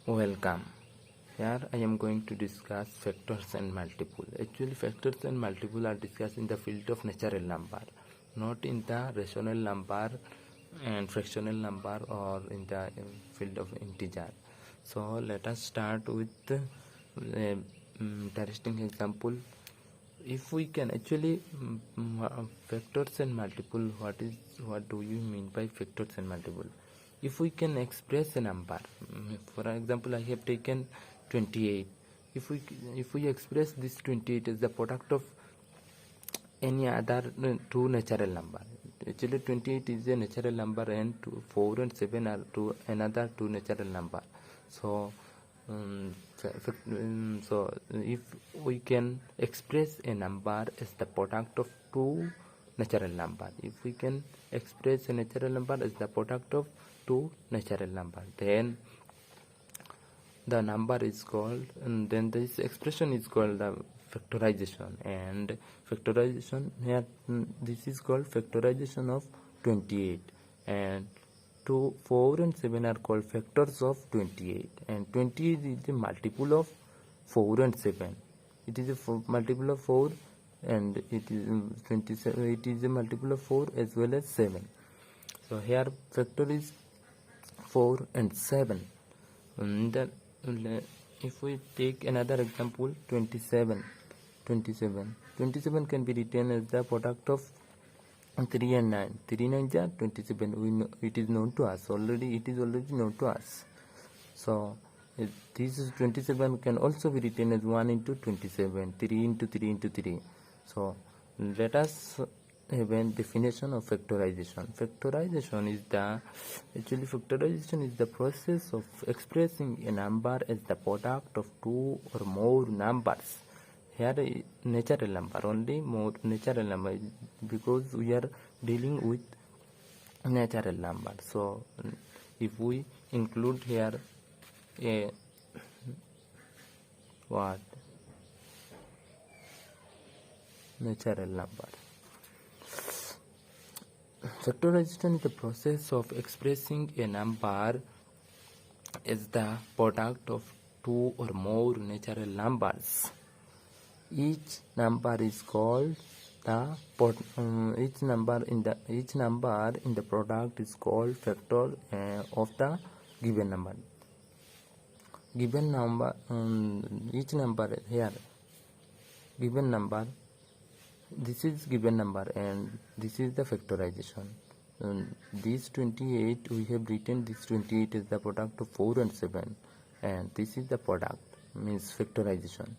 Welcome. Here I am going to discuss factors and multiple. Actually, factors and multiple are discussed in the field of natural number, not in the rational number and fractional number or in the field of integer. So let us start with a interesting example. If we can actually factors and multiple, what do you mean by factors and multiple? If we can express a number, for example, I have taken 28. If we express this 28 as the product of any other two natural number, actually 28 is a natural number and 4 and 7 are another two natural number. So so if we can express a number as the product of two natural number, if we can express a natural number as the product of two natural number, then the number is called, and then this expression is called the factorization. And factorization here, this is called factorization of 28, and 2, 4 and 7 are called factors of 28, and 28 is the multiple of 4 and 7. It is a multiple of 4, and it is 27, it is a multiple of 4 as well as 7. So here factor is 4 and 7. And then if we take another example, 27 can be written as the product of 3 and 9. 3 9 are 27. We know, it is known to us already. It is already known to us. So this is 27 can also be written as 1 into 27, 3 into 3 into 3. So let us have a definition of factorization. Factorization is the process of expressing a number as the product of two or more numbers. Here natural number, only more natural number, because we are dealing with natural number. So if we include here a natural number. Factorization is the process of expressing a number as the product of two or more natural numbers. Each number is called the each number in the product is called factor of the given number. Given number, each number here, given number, this is given number and this is the factorization. This 28, we have written this 28 is the product of 4 and 7, and this is the product, means factorization.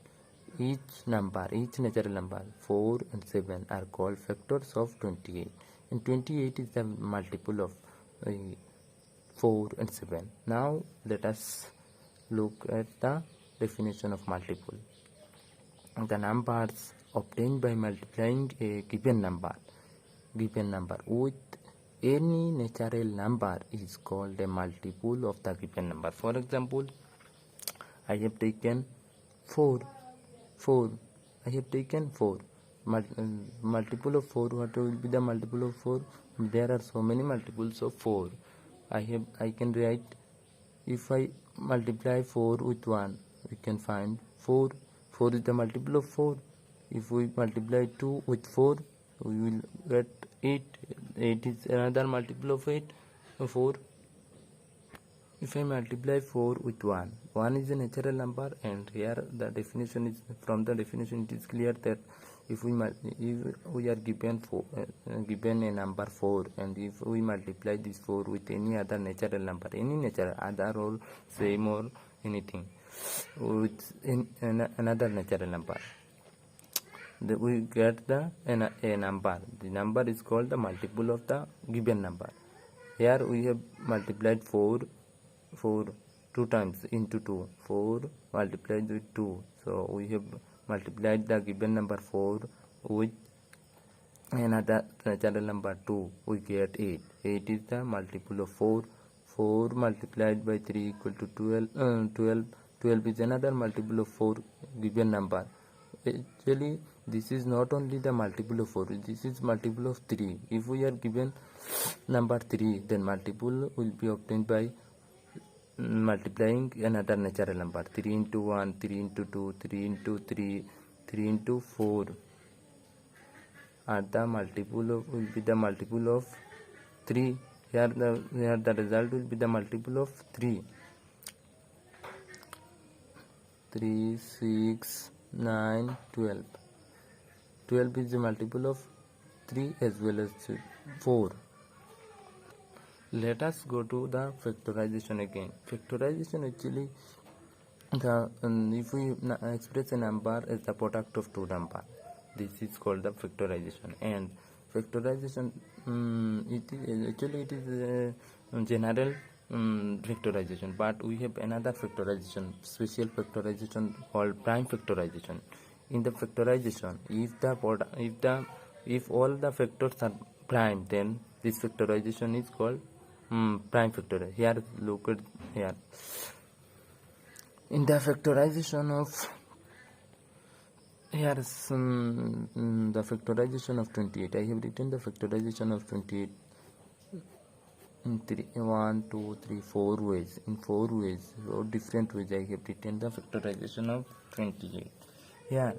Each natural number 4 and 7 are called factors of 28, and 28 is the multiple of 4 and 7. Now let us look at the definition of multiple. The numbers obtained by multiplying a given number with any natural number is called a multiple of the given number. For example, I have taken 4. I have taken 4. Multiple of 4. What will be the multiple of 4? There are so many multiples of 4. I can write, if I multiply 4 with 1, we can find 4. 4 is the multiple of 4. If we multiply 2 with 4, we will get 8. 8 is another multiple of 4. If I multiply 4 with 1 is a natural number, and here the definition is, from the definition it is clear that if we are given given a number 4, and if we multiply this 4 with any other natural number, any natural, other or same or anything, with another natural number, we get a number. The number is called the multiple of the given number. Here we have multiplied 4 2 times into 2. 4 multiplied with 2. So we have multiplied the given number 4 with another natural number 2. We get 8. 8 is the multiple of 4. 4 multiplied by 3 equal to 12. 12 is another multiple of 4 given number. Actually, this is not only the multiple of 4, this is multiple of 3. If we are given number 3, then multiple will be obtained by multiplying another natural number. 3 into 1, 3 into 2, 3 into 3, 3 into 4 are the multiple of, will be the multiple of 3. Here the result will be the multiple of 3. 3, 6, 9, 12. 12 is the multiple of 3 as well as 4. Let us go to the factorization again. Factorization actually, if we express a number as the product of two numbers, this is called the factorization. And factorization, it is a general factorization, but we have another factorization, special factorization called prime factorization. In the factorization, if all the factors are prime, then this factorization is called prime factorization. Here, look at here. In the factorization of here is the factorization of 28. I have written the factorization of 28 in 1, 2, 3, 4 ways. In 4 ways or different ways, I have written the factorization of 28. Here,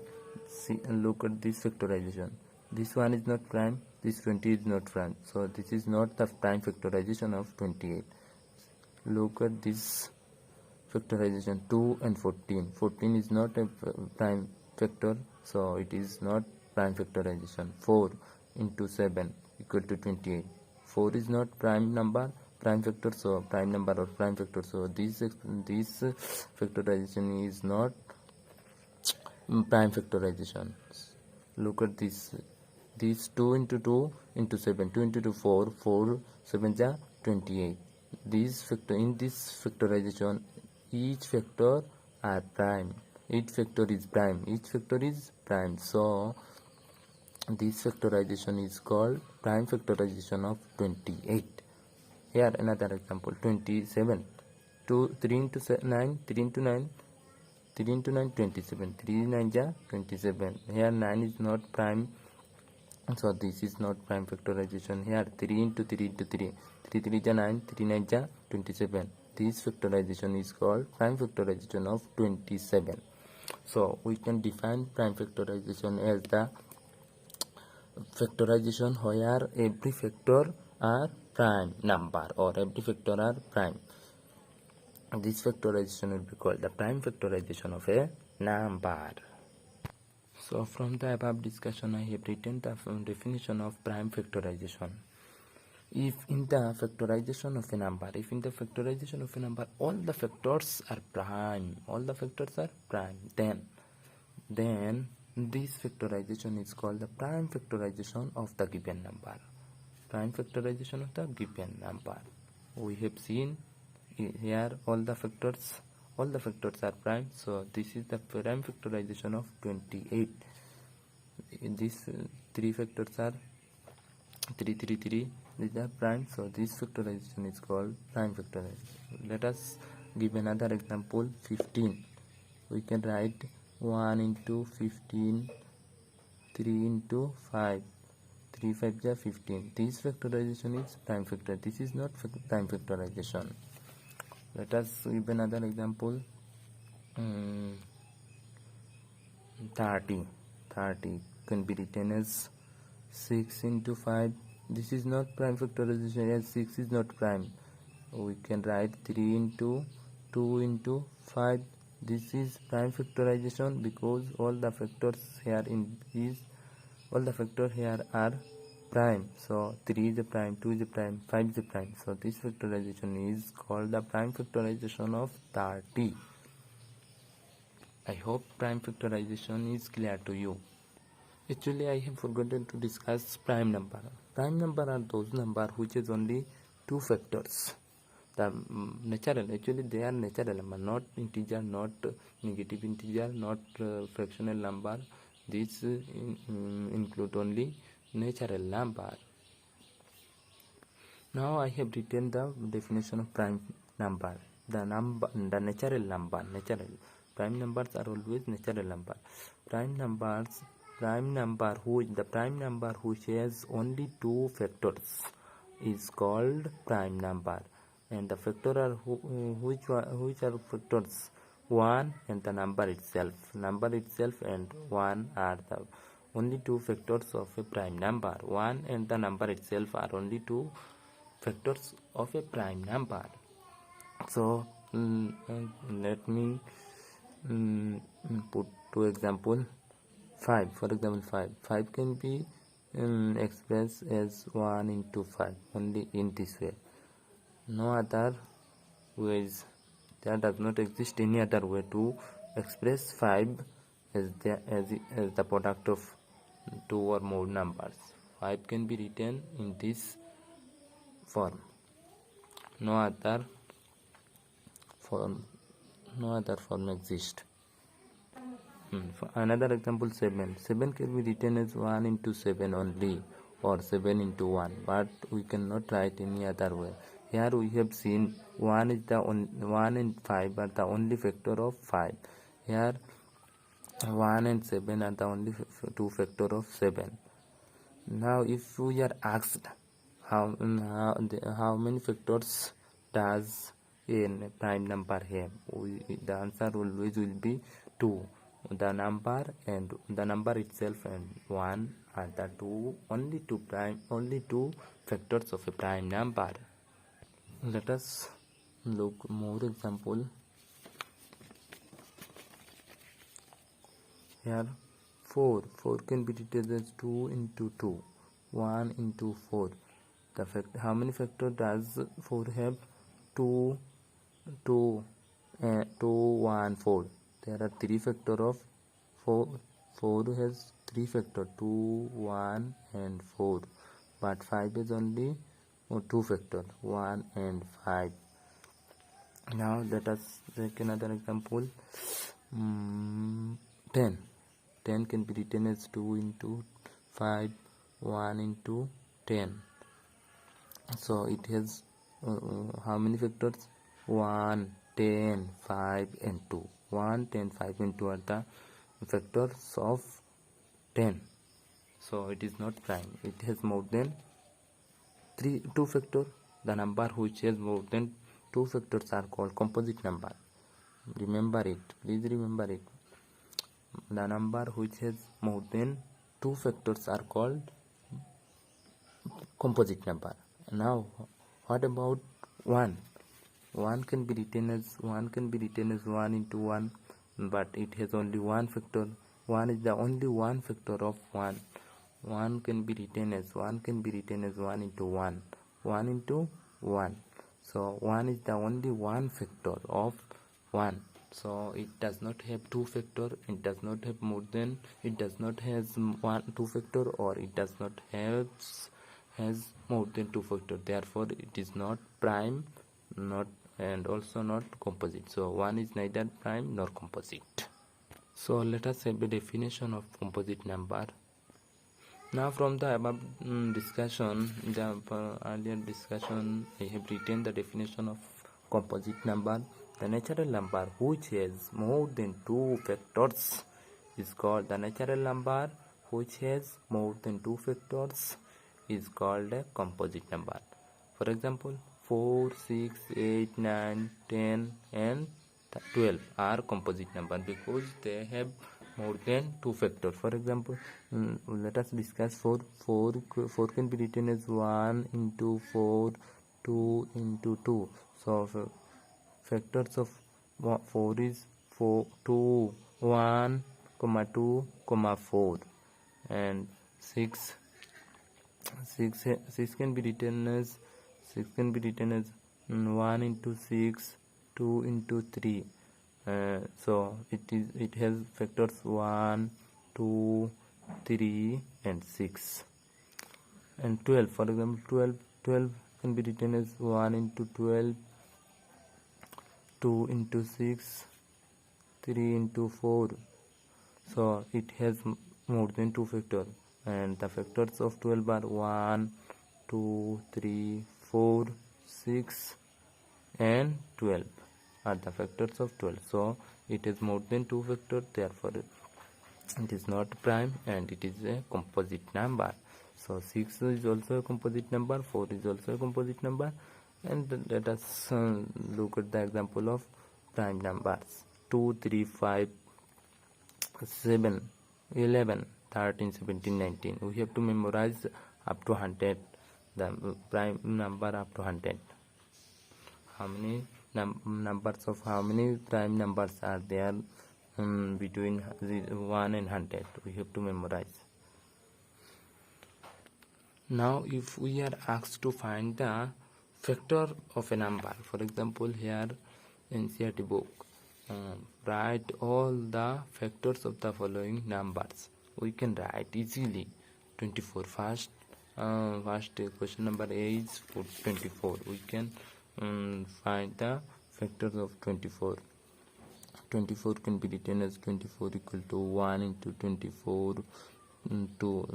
see, look at this factorization. This one is not prime, this 20 is not prime, so this is not the prime factorization of 28. Look at this factorization, 2 and 14. 14 is not a prime factor, so it is not prime factorization. 4 into 7 equal to 28. 4 is not prime number, prime factor, so prime number or prime factor, so this factorization is not prime factorization. Look at this 2 into 2 into 7, 2 into 2, 4, 4 7 ja 28. In this factorization, each factor are prime, each factor is prime, so this factorization is called prime factorization of 28. Here another example, 27. 3 into 9, 3 into 9, 3 into 9, 27. 3 9 ja 27. Here 9 is not prime, so this is not prime factorization. Here 3 into 3 into 3, 3 3 ja 9, 3 9 ja 27. This factorization is called prime factorization of 27. So we can define prime factorization as the factorization where every factor are prime number or every factor are prime. This factorization will be called the prime factorization of a number. So from the above discussion, I have written the definition of prime factorization. If in the factorization of a number, all the factors are prime, then this factorization is called the prime factorization of the given number. We have seen here all the factors are prime, so this is the prime factorization of 28. These three factors are 3 3 3, these are prime, so this factorization is called prime factorization. Let us give another example. 15, we can write 1 into 15, 3 into 5, 3 5 ja 15. This factorization is prime factor, this is not prime factorization. Let us give another example. 30 can be written as 6 into 5. This is not prime factorization, as 6 is not prime. We can write 3 into 2 into 5. This is prime factorization because all the factors here are prime. So 3 is a prime, 2 is a prime, 5 is a prime. So this factorization is called the prime factorization of 30. I hope prime factorization is clear to you. Actually, I have forgotten to discuss prime number. Prime number are those number which has only two factors. The natural, actually they are natural number, not integer, not negative integer, not fractional number. These include only natural number. Now I have written the definition of prime number. The natural number. Prime numbers are always natural number. The prime number which has only two factors is called prime number. and the factor are which are factors 1 and the number itself. Number itself and 1 are the only two factors of a prime number. 1 and the number itself are only two factors of a prime number. So let me put two example. 5, for example, 5 can be expressed as 1 into 5 only in this way. No other ways. There does not exist any other way to express 5 as the product of two or more numbers. 5 can be written in this form. No other form exists. Another example, 7 can be written as 1 into 7 only, or 7 into 1, but we cannot write any other way. Here we have seen 1 and 5 are the only factor of 5. Here 1 and 7 are the only two factor of 7. Now if we are asked how many factors does a prime number have, the answer always will be 2. The number itself and 1 are the only two factors of a prime number. Let us look more example. Here 4 can be written as 2 into 2, 1 into 4. How many factors does 4 have? 2, 1, 4. There are 3 factors of 4. 4 has 3 factors, 2, 1 and 4. But 5 is only 2 factors, 1 and 5. Now let us take another example. 10 can be written as 2 into 5, 1 into 10. So it has how many factors? 1, 10, 5 and 2. 1, 10, 5 and 2 are the factors of 10. So it is not prime. It has more than 2 factors. The number which has more than 2 factors are called composite number. Remember it. Please remember it. The number which has more than 2 factors are called composite number. Now what about 1? 1 can be written as 1 into 1, but it has only one factor. 1 is the only one factor of 1. 1 can be written as 1 into 1, 1 into 1. So 1 is the only one factor of 1. So it does not have 2 factor. It does not have more than. It does not has 2 factor, or it does not has more than 2 factor. Therefore it is not prime, and also not composite. So 1 is neither prime nor composite. So let us have a definition of composite number. Now from the above discussion, the earlier discussion, I have written the definition of composite number. The natural number which has more than 2 factors is called the natural number which has more than 2 factors is called a composite number. For example, 4, 6, 8, 9, 10 and 12 are composite number because they have more than 2 factors. For example, let us discuss 4. 4 can be written as 1 into 4, 2 into 2. So factors of 4 is 4, 2, 1, 2, 4, and 6 can be written as 1 into 6, 2 into 3. So it has factors 1, 2, 3 and 6. And 12, for example, 12 can be written as 1 into 12, 2 into 6, 3 into 4. So it has more than 2 factors, and the factors of 12 are 1, 2, 3, 4, 6 and 12 are the factors of 12. So it is more than 2 factors, therefore it is not prime and it is a composite number. So 6 is also a composite number, 4 is also a composite number, And let us look at the example of prime numbers. 2, 3, 5, 7, 11, 13, 17, 19. We have to memorize up to 100, the prime number up to 100. How many numbers of how many prime numbers are there between 1 and 100? We have to memorize. Now if we are asked to find the factor of a number, for example here in CRT book, write all the factors of the following numbers. We can write easily 24. First question number A is 24. We can find the factors of 24. 24 can be written as 24 equal to 1 into 24. 2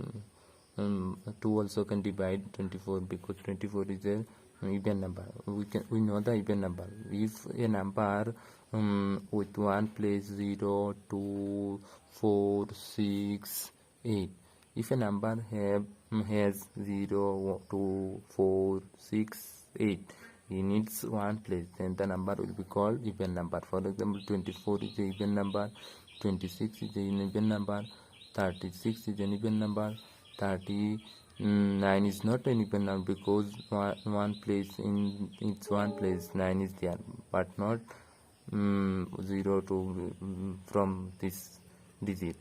also can divide 24 because 24 is a even number. We know the even number. If a number with 1 place 0, 2, 4, 6, 8. If a number has 0, 2, 4, 6, 8 in its one place, then the number will be called even number. For example, 24 is an even number, 26 is an even number, 36 is an even number, 39 is not an even number because one place in its one place 9 is there, but not 0 to from this digit.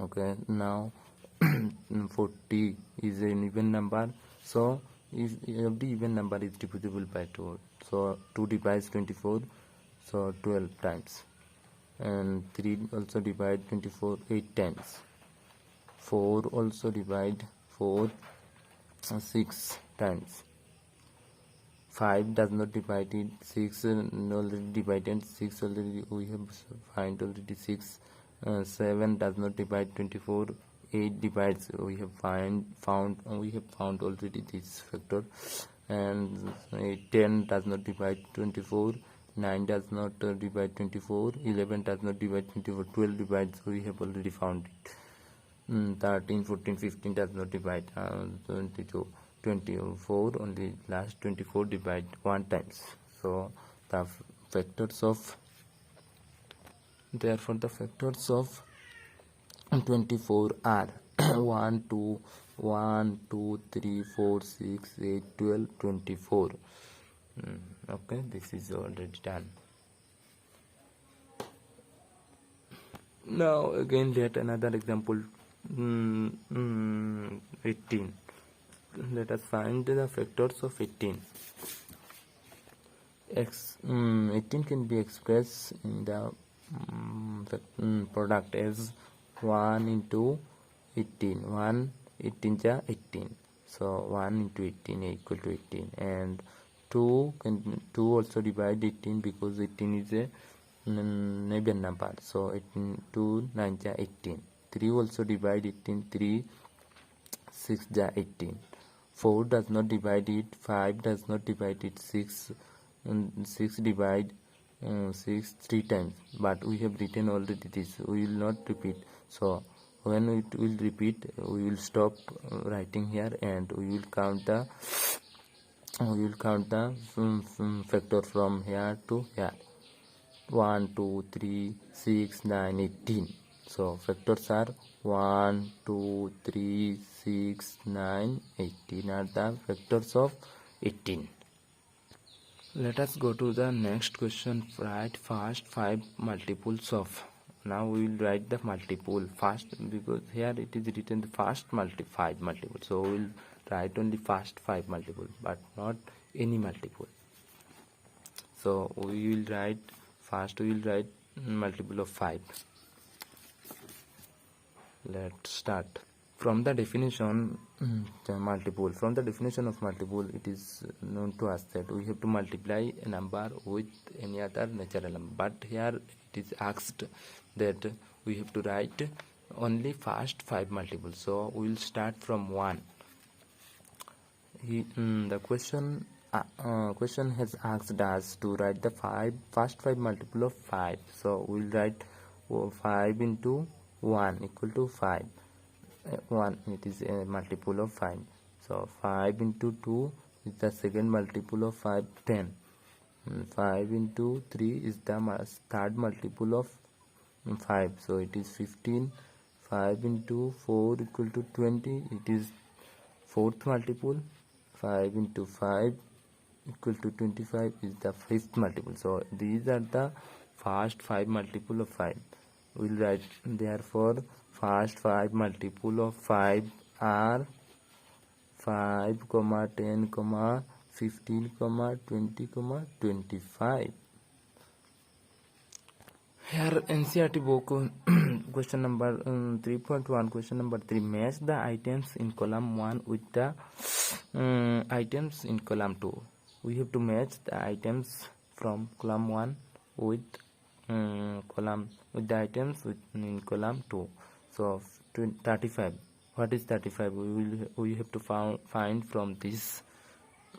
Okay, now 40 is an even number, so if every even number is divisible by 2, so 2 divides 24, so 12 times, and 3 also divide 24 8 times, 4 also divide 4 6 times, 5 does not divide it, 6 already divided, 6 already we have find already 6, 7 does not divide 24, 8 divides, we have found already this factor, and 10 does not divide 24, 9 does not divide 24, 11 does not divide 24, 12 divides, we have already found it, 13, 14, 15 does not divide 22, 24 only last 24 divide 1 times. So the factors of 24 are 1, 2, 1, 2, 3, 4, 6, 8, 12, 24. Okay, this is already done. Now again let another example, 18. Let us find the factors of 18. 18 can be expressed in the product as 1 into 18. 1 18 ja 18, so 1 into 18 equal to 18, and 2 also divide 18 because 18 is a even number, so 18 2 9 ja 18. 3 also divide 18, 3 6 ja 18. 4 does not divide it, 5 does not divide it, 6 divide 6 3 times, but we have written already this, we will not repeat. So when it will repeat, we will stop writing here and we will count the factor from here to here. 1 2 3 6 9 18. So factors are 1 2 3 6 9 18 are the factors of 18. Let us go to the next question. Write first 5 multiples of. Now we will write the multiple first because here it is written the first 5 multiple, so we will write only first 5 multiple but not any multiple. So we will write first, we will write multiple of 5. Let's start from the definition. From the definition of multiple, it is known to us that we have to multiply a number with any other natural number, but here it is asked that we have to write only first 5 multiples, so we will start from 1. The question has asked us to write the first 5 multiple of 5, so we will write 5 into 1 equal to 5. 1, it is a multiple of 5, so 5 into 2 is the second multiple of 5, 10. 5 into 3 is the third multiple of 5, so it is 15. 5 into 4 equal to 20, it is fourth multiple. 5 into 5 equal to 25 is the fifth multiple. So these are the first 5 multiple of 5. We'll write therefore first 5 multiple of 5 are 5, 10, 15, 20, 25. Here NCERT book question number 3.1, question number 3. Match the items in column 1 with the items in column 2. We have to match the items from column 1 with the items in column 2. So 35. What is 35? We have to find from this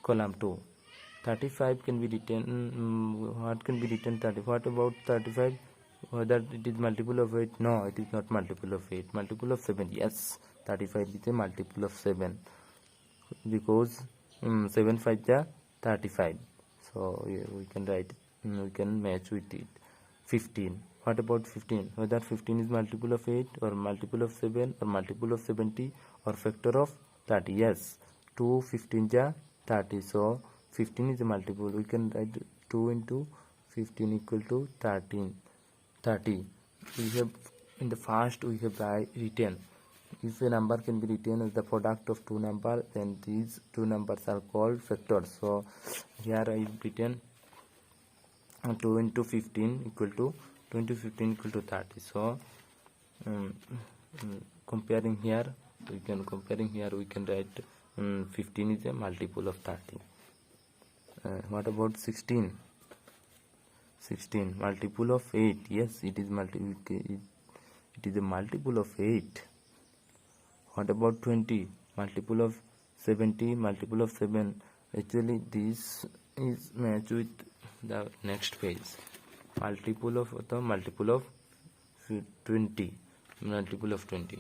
column 2. 35 can be written. What can be written? 30. What about 35? Whether it is multiple of 8? No, it is not multiple of 8. Multiple of 7. Yes, 35 is a multiple of 7 because 7 5 is 35. So we can write. We can match with it. 15. What about 15? Whether 15 is multiple of 8 or multiple of 7 or multiple of 70 or factor of 30. Yes, 2 15 is 30. So 15 is a multiple. We can write 2 into 15 equal to 30. We have in the first we have written, if a number can be written as the product of two numbers, then these two numbers are called factors. So here I have written 2 into 15 equal to 2 into 15 equal to 30. So comparing here we can write 15 is a multiple of 30. What about 16? 16 multiple of 8. Yes, it is a multiple of 8. What about 20? Multiple of 70, multiple of 7. Actually this is matched with the next page. Multiple of 20. Multiple of 20.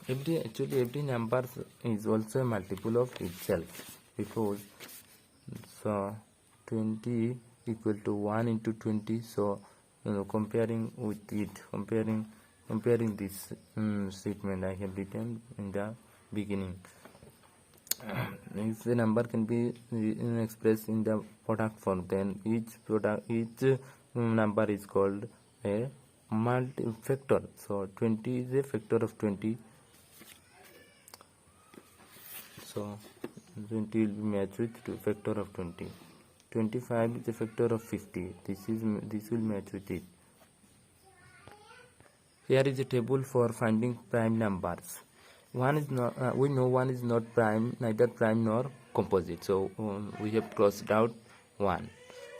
Every number is also a multiple of itself, because so 20 equal to 1 into 20. So comparing with it, comparing this statement I have written in the beginning. If the number can be expressed in the product form, then each number is called a factor. So 20 is a factor of 20. So 20 will be matched with factor of 20. 25 is a factor of 50. This will match with it. Here is a table for finding prime numbers. One is not. We know one is not prime, neither prime nor composite. So we have crossed out 1.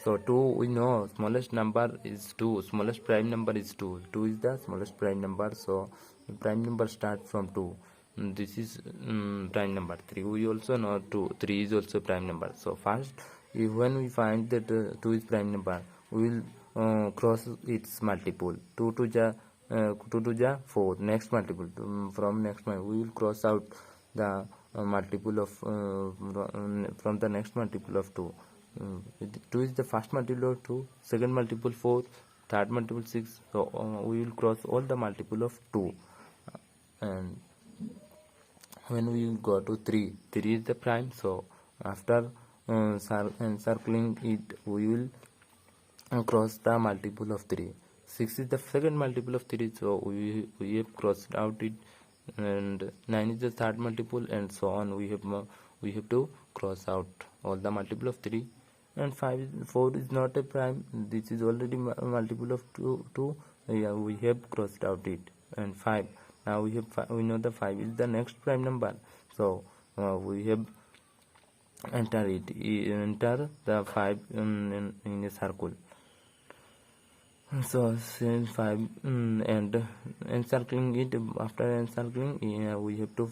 So 2, we know smallest number is 2. Smallest prime number is 2. 2 is the smallest prime number. So prime number start from 2. This is prime number. 3, we also know 2. 3 is also prime number. So first, when we find that 2 is prime number, we will cross its multiple. 2 to the 4. Next multiple. From next multiple, we will cross out the multiple of from the next multiple of 2. 2 is the first multiple of 2. Second multiple 4. Third multiple 6. So we will cross all the multiple of 2. And when we go to 3 is the prime. So after encircling it, we will cross the multiple of 3. 6 is the second multiple of 3, so we have crossed out it, and 9 is the third multiple, and so on. We have to cross out all the multiple of 3. And 4 is not a prime. This is already multiple of 2. Yeah, we have crossed out it. And 5. Now we know the 5 is the next prime number. So we have enter the 5 in a circle. So since 5 and encircling it, after encircling, we have to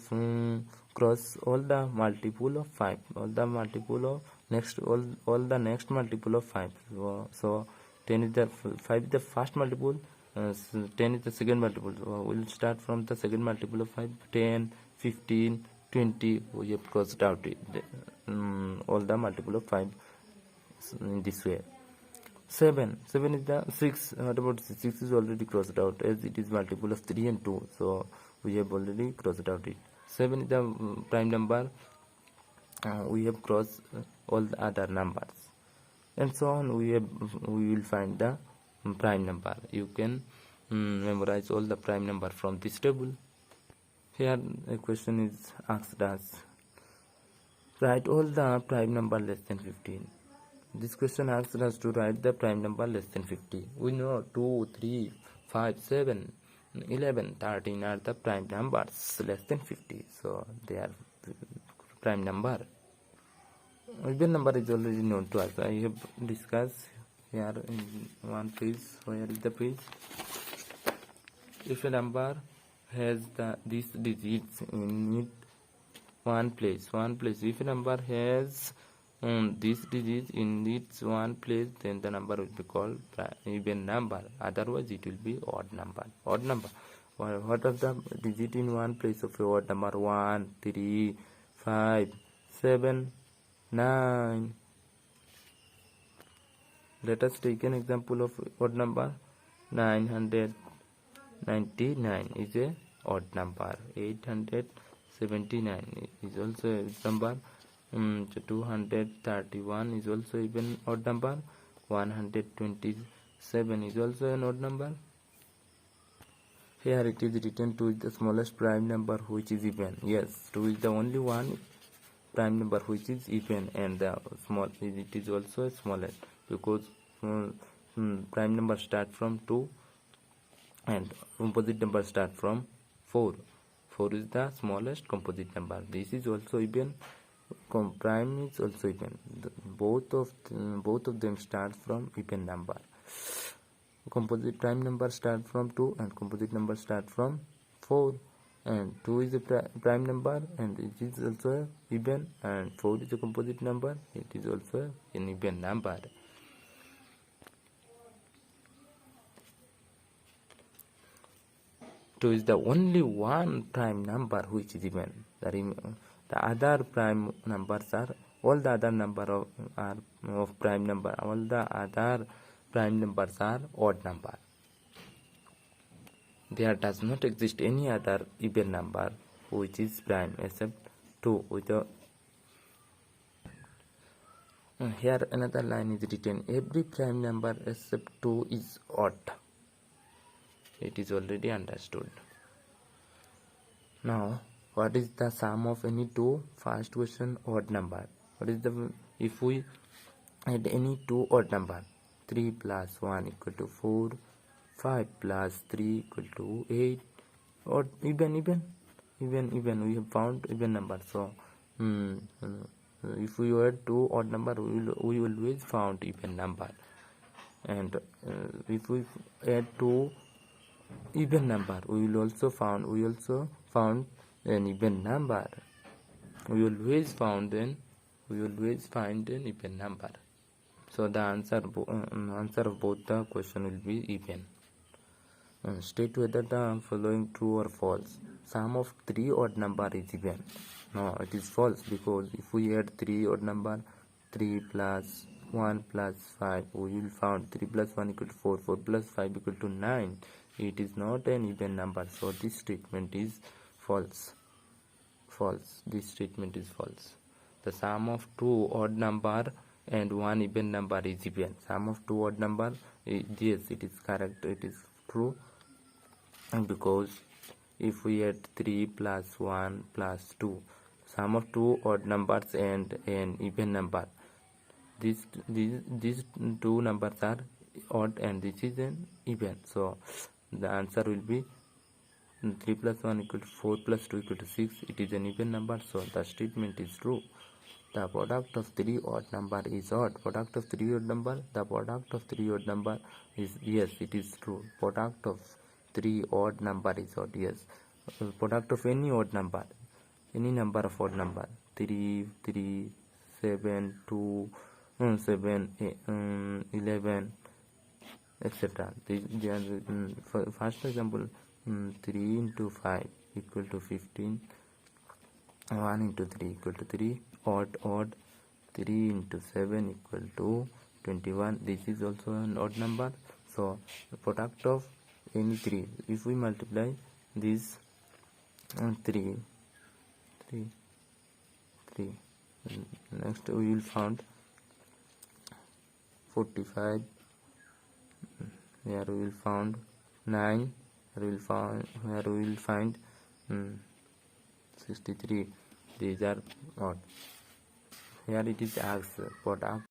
cross all the multiple of 5, all the next multiple of 5. So 10 is the 5 is the first multiple, 10 is the second multiple. So we'll start from the second multiple of 5. 10, 15, 20, we have crossed out it, all the multiple of 5 in this way. 7 is the 6. What about 6 is already crossed out as it is multiple of 3 and 2, so we have already crossed out it. 7 is the prime number. We have crossed all the other numbers, and so on. We will find the prime number. You can memorize all the prime number from this table. Here a question is asked us, write all the prime number less than 15. This question asks us to write the prime number less than 50. We know 2, 3, 5, 7, 11, 13 are the prime numbers less than 50. So they are prime number. Even number is already known to us. I have discussed here in one page. Where is the page? If a number has these digits in it, one place. If a number has these digits in its one place, then the number will be called even number. Otherwise, it will be odd number. What are the digits in one place of a odd number? 1, 3, 5, 7, 9. Let us take an example of odd number. 999 is a odd number. 879 is also a number. 231 is also even odd number. 127 is also an odd number. Here it is written 2 is the smallest prime number which is even. Yes, 2 is the only one prime number which is even, and the small it is also smallest because prime number start from 2 and composite number start from 4. 4 is the smallest composite number. This is also even. Prime is also even. Both of them start from even number. Composite prime number start from 2 and composite number start from 4, and 2 is a prime number and it is also even, and 4 is a composite number, it is also an even number. Two is the only one prime number which is even. The other prime numbers are all the other number of prime number. All the other prime numbers are odd number. There does not exist any other even number which is prime except 2. Here another line is written, every prime number except 2 is odd. It is already understood. Now, what is the sum of any two? First question, odd number. What is if we add any two odd number? 3 plus 1 equal to 4, 5 plus 3 equal to 8, or even. We have found even number. So if we add two odd number, we always found even number. And if we add two even number, we also found an even number. We always find an even number. So the answer of both the question will be even. State whether the following true or false. Sum of 3 odd number is even. No, it is false, because if we add 3 odd number, 3 plus 1 plus 5, we will find 3 plus 1 equal to 4, 4 plus 5 equal to 9. It is not an even number, so this statement is false. This statement is false. The sum of 2 odd number and 1 even number is even. Sum of 2 odd number, yes, it is correct, it is true, because if we add 3 plus 1 plus 2, sum of 2 odd numbers and an even number, these two numbers are odd and this is an even, so the answer will be 3 plus 1 equal to 4 plus 2 equal to 6. It is an even number, so the statement is true. The product of 3 odd number is odd. Product of 3 odd number, the product of 3 odd number is, yes, it is true. Product of 3 odd number is odd, yes. Product of any odd number, any number of odd number, 3, 7, 2, 7, 11, etc. First example, 3 into 5 equal to 15. 1 into 3 equal to 3, odd 3 into 7 equal to 21. This is also an odd number, so the product of any 3, if we multiply this 3, next we will find 45, here we will find 9, here we will find 63. These are odd. Here it is as product